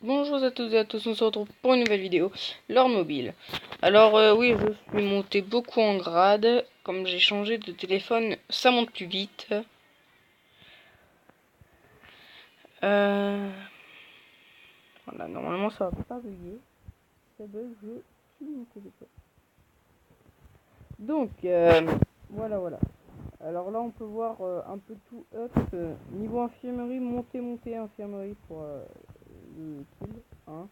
Bonjour à toutes et à tous, on se retrouve pour une nouvelle vidéo, l'or mobile. Alors oui, je suis monté beaucoup en grade, comme j'ai changé de téléphone, ça monte plus vite. Voilà, normalement ça va pas bugger, ça bug, je suis mon téléphone. Donc, voilà. Alors là on peut voir un peu tout up, niveau infirmerie, monter infirmerie pour le kill, hein.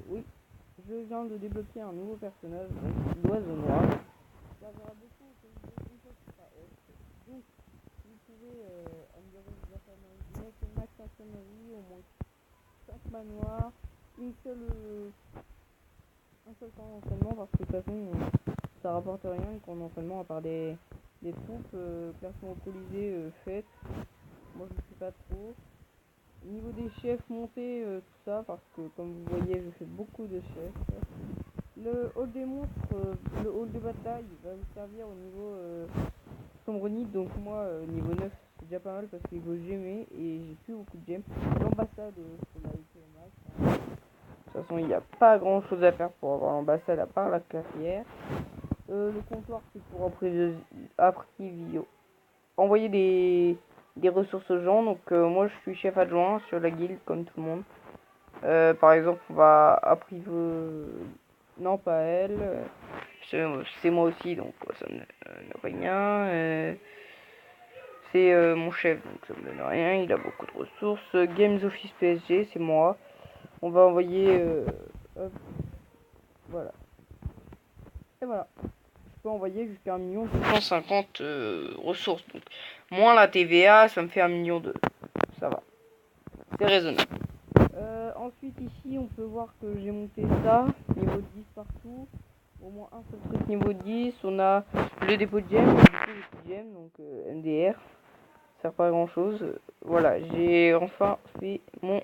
Oui. Je viens de débloquer un nouveau personnage, donc l'oiseau noir. Ça verra beaucoup une fois qu'il sera up. Donc, vous pouvez améliorer vos infirmeries. Vous mettez max infirmerie, au moins 5 manoirs, un seul temps d'entraînement, parce que de toute façon, ça rapporte rien qu'en entraînement, à part des troupes, classement alcoolisé faites. Moi, je ne sais pas trop. Niveau des chefs, monter tout ça, parce que comme vous voyez, je fais beaucoup de chefs. Le hall des monstres, le hall de bataille va vous servir au niveau sombrenite, donc moi niveau 9 c'est déjà pas mal parce qu'il vaut gemmer et j'ai plus beaucoup de gemmes. L'ambassade, c'est la IP au max, hein. De toute façon il n'y a pas grand chose à faire pour avoir l'ambassade à part la carrière. Le comptoir c'est pour envoyer des ressources aux gens, donc moi je suis chef adjoint sur la guilde comme tout le monde. Par exemple on va non, pas elle. C'est moi aussi, donc ça me donne rien. C'est mon chef, donc ça me donne rien. Il a beaucoup de ressources. Games Office PSG, c'est moi. On va envoyer... hop, voilà. Et voilà. Je peux envoyer jusqu'à 1 250 000 ressources. Donc, moins la TVA, ça me fait 1 2 000 000. Ça va. C'est raisonnable. Ensuite, ici, on peut voir que j'ai monté ça. Niveau 10 partout. Au moins un seul truc niveau 10. On a le dépôt de gemmes. Donc MDR. Ça sert pas à grand chose. Voilà, j'ai enfin fait mon...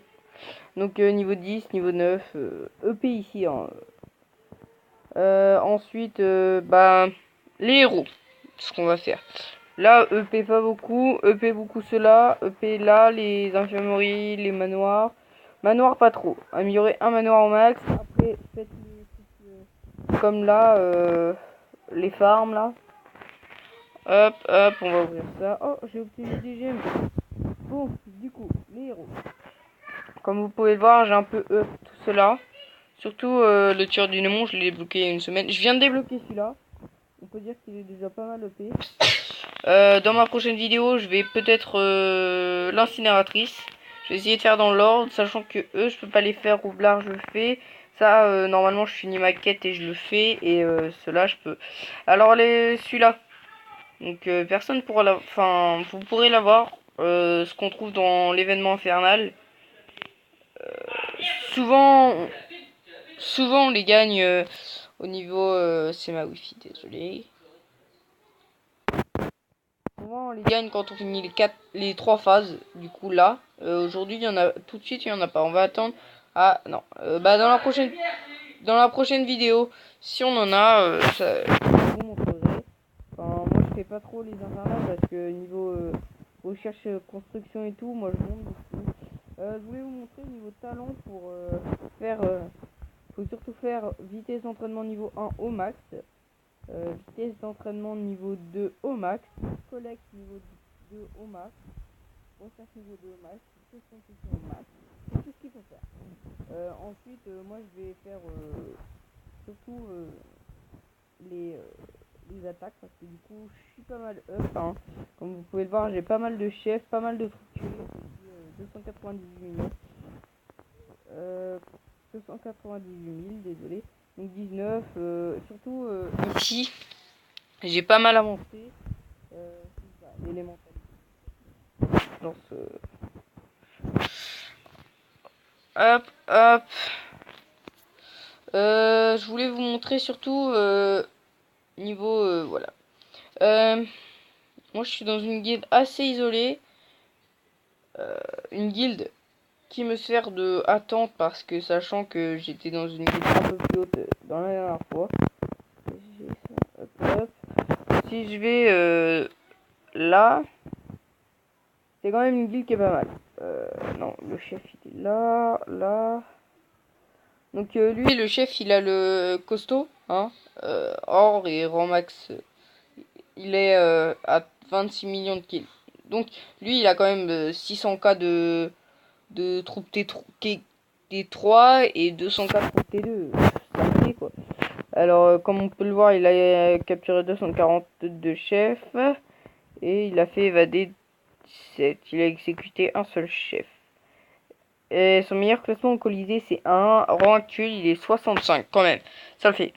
Donc niveau 10, niveau 9. EP ici. Hein. Ensuite, les héros. Ce qu'on va faire. Là, EP pas beaucoup. EP beaucoup cela. EP là, les infirmeries, les manoirs. Manoir pas trop. Améliorer un manoir au max. Après, faites les trucs comme là, les farms là. Hop, on va ouvrir ça. Oh, j'ai obtenu des gemmes. Bon, du coup, les héros. Comme vous pouvez le voir, j'ai un peu up tout cela. Surtout le tueur du démon, je l'ai débloqué il y a une semaine. Je viens de débloquer celui-là. On peut dire qu'il est déjà pas mal OP. Dans ma prochaine vidéo, je vais peut-être l'incinératrice. Je vais essayer de faire dans l'ordre, sachant que eux, je peux pas les faire. Roublard, je le fais. Ça, normalement, je finis ma quête et je le fais. Et cela, je peux. Alors, celui-là. Donc, personne pourra la... Enfin, vous pourrez l'avoir. Ce qu'on trouve dans l'événement infernal. Souvent, on les gagne au niveau... c'est ma wifi, désolé. Souvent on les gagne quand on finit les 3 phases. Du coup là, aujourd'hui il y en a tout de suite, il y en a pas. On va attendre. Ah non, dans la prochaine vidéo, si on en a, je vous montrerai. Enfin, moi je fais pas trop les infernales parce que niveau recherche, construction et tout, moi je monte beaucoup. Je voulais vous montrer niveau talent pour faire. Faut surtout faire vitesse d'entraînement niveau 1 au max. Vitesse d'entraînement niveau 2 au max, collecte niveau 2 au max, recherche niveau 2 au max, construction au max, c'est tout ce qu'il faut faire. Ensuite, moi je vais faire surtout les attaques parce que du coup je suis pas mal up. Hein. Comme vous pouvez le voir, j'ai pas mal de chefs, pas mal de trucs tués, 298 millions. 298 000, désolé. Donc 19, surtout ici. J'ai pas mal avancé. C'est ça, l'élémentalité. Dans ce... Hop. Je voulais vous montrer surtout niveau... voilà. Moi, je suis dans une guilde assez isolée. Une guilde qui me sert de attente parce que sachant que j'étais dans une guilde un peu plus haute dans la dernière fois. Hop. Si je vais là... C'est quand même une guilde qui est pas mal. Non, le chef il est là, là. Donc lui, le chef, il a le costaud, hein, or et rang max. Il est à 26 millions de kills. Donc lui, il a quand même 600K de troupes T3 et 200K de troupes T2. Ça fait quoi. Alors, comme on peut le voir, il a capturé 242 chefs et il a fait évader 17. Il a exécuté un seul chef. Et son meilleur classement au Colisée, c'est 1. Rang actuel, il est 65 quand même. Ça le fait.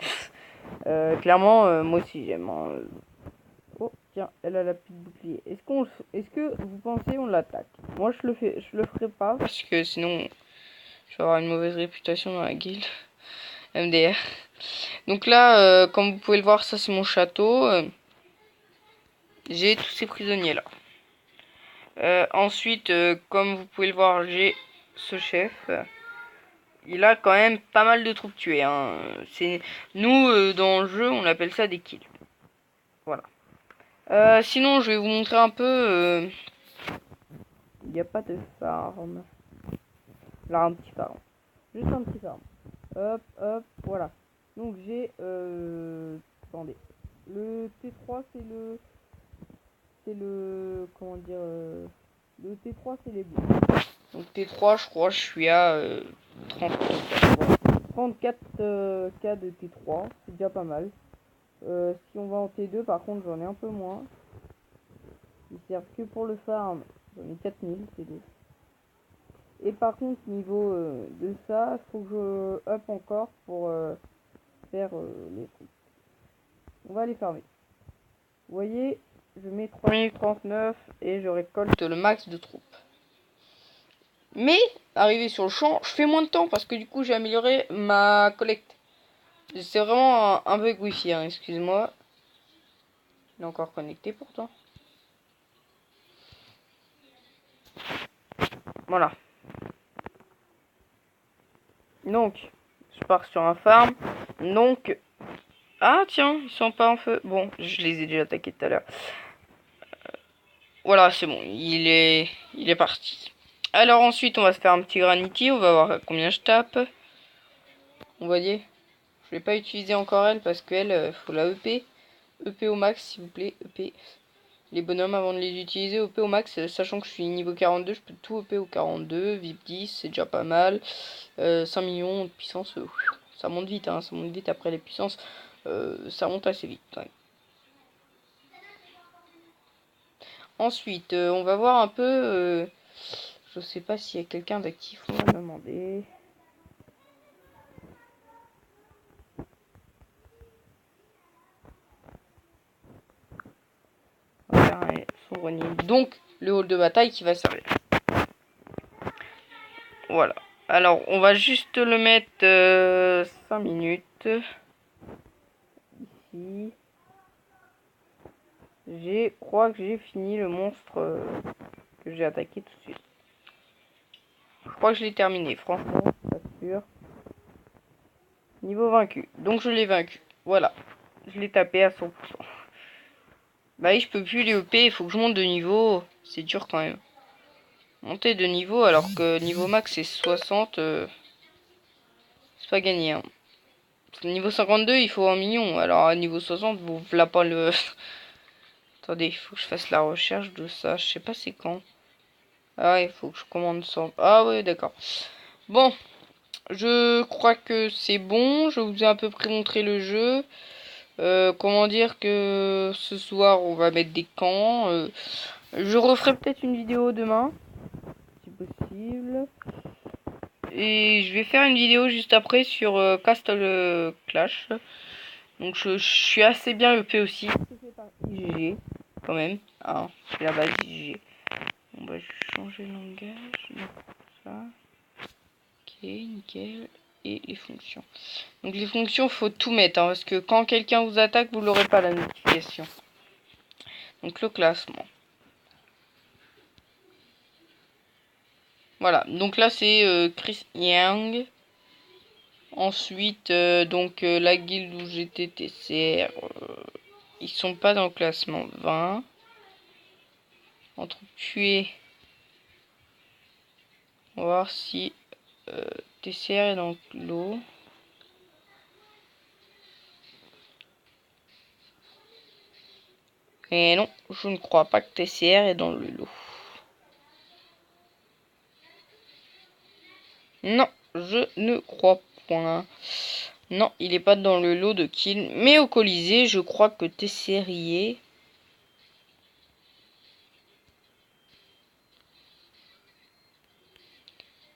Clairement, moi aussi j'aime. Hein. Oh, tiens, elle a la petite bouclier. Est-ce que vous pensez on l'attaque? Moi, je le ferai pas parce que sinon, je vais avoir une mauvaise réputation dans la guilde MDR. Donc là, comme vous pouvez le voir, ça c'est mon château. J'ai tous ces prisonniers là. Ensuite, comme vous pouvez le voir, j'ai ce chef. Il a quand même pas mal de troupes tuées. Hein. Nous, dans le jeu, on appelle ça des kills. Voilà. Sinon, je vais vous montrer un peu. Il n'y a pas de farm. Là, un petit farm. Juste un petit farm. Hop, hop, voilà. Donc j'ai... attendez. Le T3, c'est le... Comment dire... le T3, c'est les bleus. Donc T3, je crois, je suis à 34 K de T3. C'est déjà pas mal. Si on va en T2, par contre, j'en ai un peu moins. Ils servent que pour le farm. J'en ai 4000, c'est deux. Et par contre, niveau de ça, il faut que je up encore pour faire les trucs. On va les farmer. Vous voyez, je mets 3039 et je récolte le max de troupes. Mais, arrivé sur le champ, je fais moins de temps parce que du coup, j'ai amélioré ma collecte. C'est vraiment un bug wifi, hein, excusez-moi. Il est encore connecté pourtant. Voilà. Donc, je pars sur un farm. Donc, ah tiens, ils sont pas en feu. Bon, je les ai déjà attaqués tout à l'heure. Voilà, c'est bon, il est parti. Alors ensuite, on va se faire un petit granity. On va voir à combien je tape. On va dire. Je vais pas utiliser encore elle parce qu'elle, faut la EP. EP au max, s'il vous plaît. EP. Les bonhommes avant de les utiliser. EP au max, sachant que je suis niveau 42, je peux tout EP au 42. VIP 10, c'est déjà pas mal. 5 millions de puissance. Ça monte vite, hein. Ça monte vite après les puissances. Ça monte assez vite. Ouais. Ensuite, on va voir un peu. Je sais pas s'il y a quelqu'un d'actif. On va demander. Donc, le hall de bataille qui va servir. Voilà. Alors, on va juste le mettre 5 minutes. Ici. Je crois que j'ai fini le monstre que j'ai attaqué tout de suite. Je crois que je l'ai terminé, franchement, pas sûr. Niveau vaincu. Donc, je l'ai vaincu. Voilà. Je l'ai tapé à 100%. Bah oui, je peux plus les EP, il faut que je monte de niveau. C'est dur quand même. Monter de niveau alors que niveau max c'est 60. C'est pas gagné. Hein. Niveau 52, il faut 1 million. Alors à niveau 60, vous voilà pas le... Attendez, il faut que je fasse la recherche de ça. Je sais pas c'est quand. Ah ouais, il faut que je commande ça. Ah ouais, d'accord. Bon, je crois que c'est bon. Je vous ai à peu près montré le jeu. Comment dire que ce soir, on va mettre des camps. Je referai peut-être une vidéo demain. Si possible. Et je vais faire une vidéo juste après sur Castle Clash. Donc je suis assez bien EP aussi. IGG quand même. Hein, c'est la base IGG. On va changer le langage. Donc ça. Ok, nickel. Et les fonctions. Donc les fonctions, faut tout mettre. Hein, parce que quand quelqu'un vous attaque, vous n'aurez pas la notification. Donc le classement. Voilà. Donc là c'est Chris Yang. Ensuite, la guilde où j'étais TCR, ils sont pas dans le classement 20. Entre tuer On va voir si TCR est dans le lot. Et non, je ne crois pas que TCR est dans le lot. Non, je ne crois point. Non, il n'est pas dans le lot de kills. Mais au Colisée, je crois que TCR y est.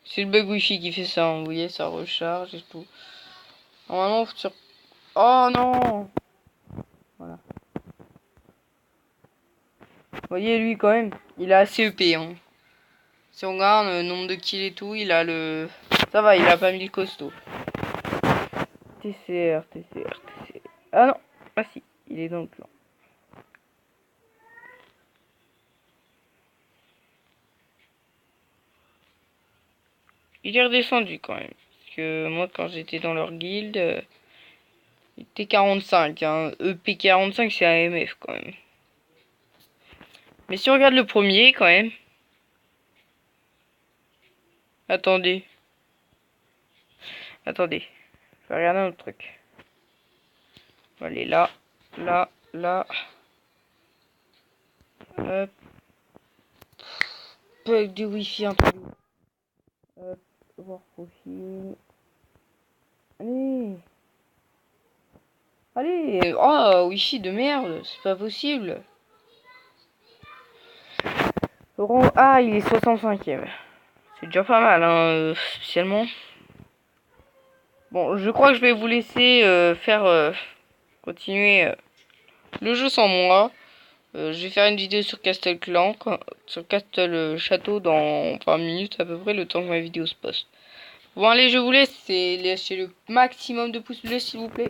C'est le bug wifi qui fait ça, hein. Vous voyez, ça recharge et tout. Normalement, sur... Oh non! Voilà. Vous voyez, lui, quand même, il a assez EP, hein. Si on regarde le nombre de kills et tout, il a le... Ça va, il a pas mis le costaud. TCR. Ah non! Ah si, il est dans le clan. Il est redescendu quand même. Parce que moi, quand j'étais dans leur guilde, il était 45. Hein. EP 45, c'est AMF quand même. Mais si on regarde le premier, quand même. Attendez. Attendez. Je vais regarder un autre truc. On va aller là. Là. Hop. Bug du wifi un peu. Hop. Voir profil. Allez. Oh, wifi de merde. C'est pas possible. Ah, il est 65ème. C'est déjà pas mal, hein, spécialement. Bon, je crois que je vais vous laisser faire continuer le jeu sans moi. Je vais faire une vidéo sur Castle Clan, sur Castle Château dans 20 minutes à peu près, le temps que ma vidéo se poste. Bon allez, je vous laisse, et lâchez le maximum de pouces bleus s'il vous plaît.